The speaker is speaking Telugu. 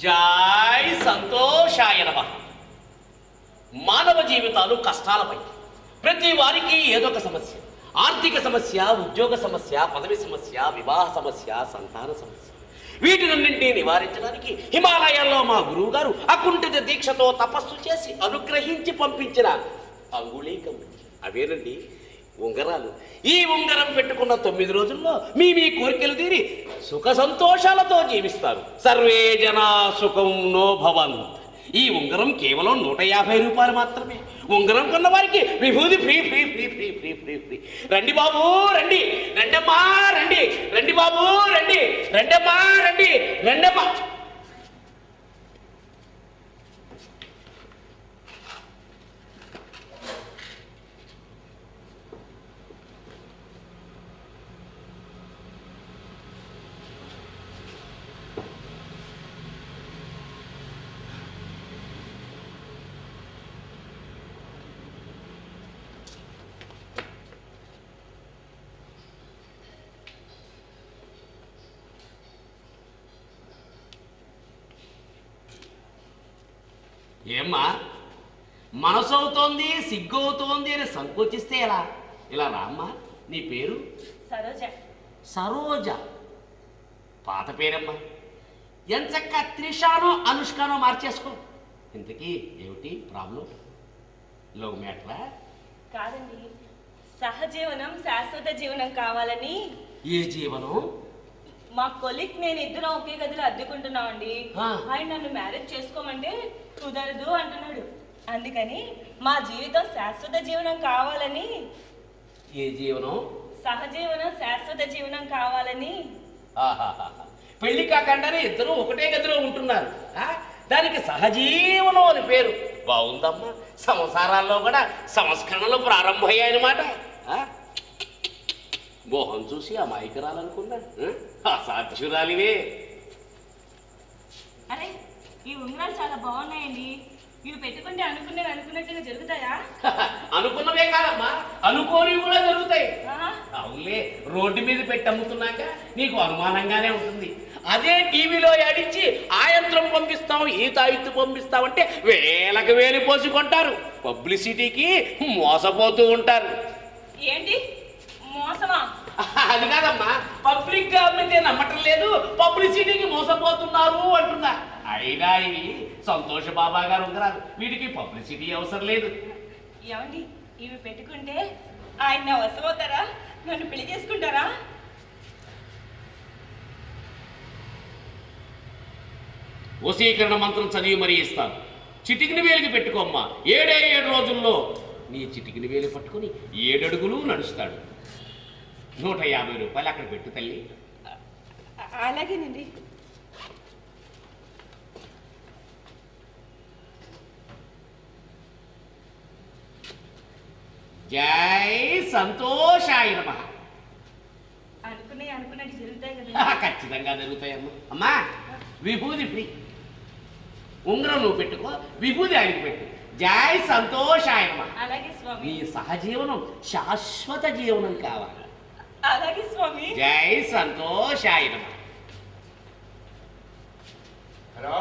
జై సంతోషాయ నమః. మానవ జీవితాలు కష్టాలపై. ప్రతి వారికి ఏదో ఒక సమస్య. ఆర్థిక సమస్య, ఉద్యోగ సమస్య, పదవి సమస్య, వివాహ సమస్య, సంతాన సమస్య. వీటినన్నింటినీ నివారించడానికి హిమాలయాల్లో మా గురువు గారు అకుంఠిత దీక్షతో తపస్సు చేసి అనుగ్రహించి పంపించిన అంగుళీకం అవేనండి ఉంగరాలు. ఈ ఉంగరం పెట్టుకున్న 9 రోజుల్లో మీ కోరికలు తీరి సుఖ సంతోషాలతో జీవిస్తారు. సర్వే జనా సుఖం నో భవంత్. ఈ ఉంగరం కేవలం 150 రూపాయలు మాత్రమే. ఉంగరం కొన్న వారికి విభూది free free free free free free free. రండి బాబు రండి, రండమ్మా రండి, రండి బాబు రండి, రండమ్మా రండి, రండమ్మా. ఏమ్మా మనసు అవుతోంది, సిగ్గు అవుతోంది అని సంకోచిస్తే ఎలా? ఇలా రామ్మా. నీ పేరు? సరోజ. సరోజ పాత పేరమ్మా. ఎంచక్క త్రిషానో అనుష్కానో మార్చేసుకో. ఇంతకీ ఏమిటి ప్రాబ్లం? లవ్ మ్యాటరా? కాదండి, సహజీవనం శాశ్వత జీవనం కావాలని. ఏ జీవనం? మా కొలిక్ నేను ఇద్దరం ఒకే గదిలో అద్దెకుంటున్నామండి. ఆయన నన్ను మ్యారేజ్ చేసుకోమంటే కుదరదు అంటున్నాడు. అందుకని మా జీవితం శాశ్వత జీవనం కావాలని. ఏ జీవనం? సహజీవనం శాశ్వత జీవనం కావాలని. పెళ్లి కాకుండానే ఇద్దరు ఒకటే గదిలో ఉంటున్నారు. దానికి సహజీవనం అని పేరు. బాగుందమ్మా. సంసారాల్లో కూడా సంస్కరణలు ప్రారంభమయ్యాయన్నమాట. మోహన్ చూసి అమాయకురాలనుకున్నా అసాధ్యురాలివే. అరే ఈ ఉంగరాలు చాలా బాగున్నాయండి. ఇవి పెట్టుకుంటే అనుకున్నట్టుగా జరుగుతాయా? అనుకున్నవే కాదమ్మా, అనుకోని కూడా జరుగుతాయి. అవునులే, రోడ్డు మీద పెట్టి అమ్ముతున్నాక నీకు అనుమానంగానే ఉంటుంది. అదే టీవీలో ఆడించి ఆ యంత్రం పంపిస్తాం, ఈ తాయిత్తు పంపిస్తామంటే వేలకు వేలు పోసుకుంటారు. పబ్లిసిటీకి మోసపోతూ ఉంటారు. ఏంటి మోసమా? అది కాదమ్మా, పబ్లిక్ గా అమ్మితే నమ్మటం లేదు, పబ్లిసిటీకి మోసపోతున్నారు అంటున్నా. అయినా ఇవి సంతోష బాబా గారు ఉంగరాలు, వీటికి పబ్లిసిటీ అవసరం లేదు. ఏమండి ఇవి పెట్టుకుంటే ఆయన వసవుతారా? నన్ను పెళ్లి చేసుకుంటారా? వశీకరణ మంత్రం చదివి మరీ ఇస్తాను. చిటికిని వేలికి పెట్టుకోమ్మా. 7 రోజుల్లో నీ చిటికిని వేలు పట్టుకుని 7 అడుగులు నడుస్తాడు. 150 రూపాయలు అక్కడ పెట్టు తల్లి. అలాగేనండి. జై సంతోషాయ నమః. అనుకున్నట్టు జరుగుతాయి కదా? ఖచ్చితంగా జరుగుతాయమ్మా. అమ్మా విభూది ఫ్రీ. ఉంగరం నువ్వు పెట్టుకో, విభూది ఆయనకి పెట్టు. జై సంతోషాయ నమః. అలాగే స్వామి. నీ సహజీవనం శాశ్వత జీవనం కావాలి. అలాగే స్వామి. జై సంతోషాయ నమః. హలో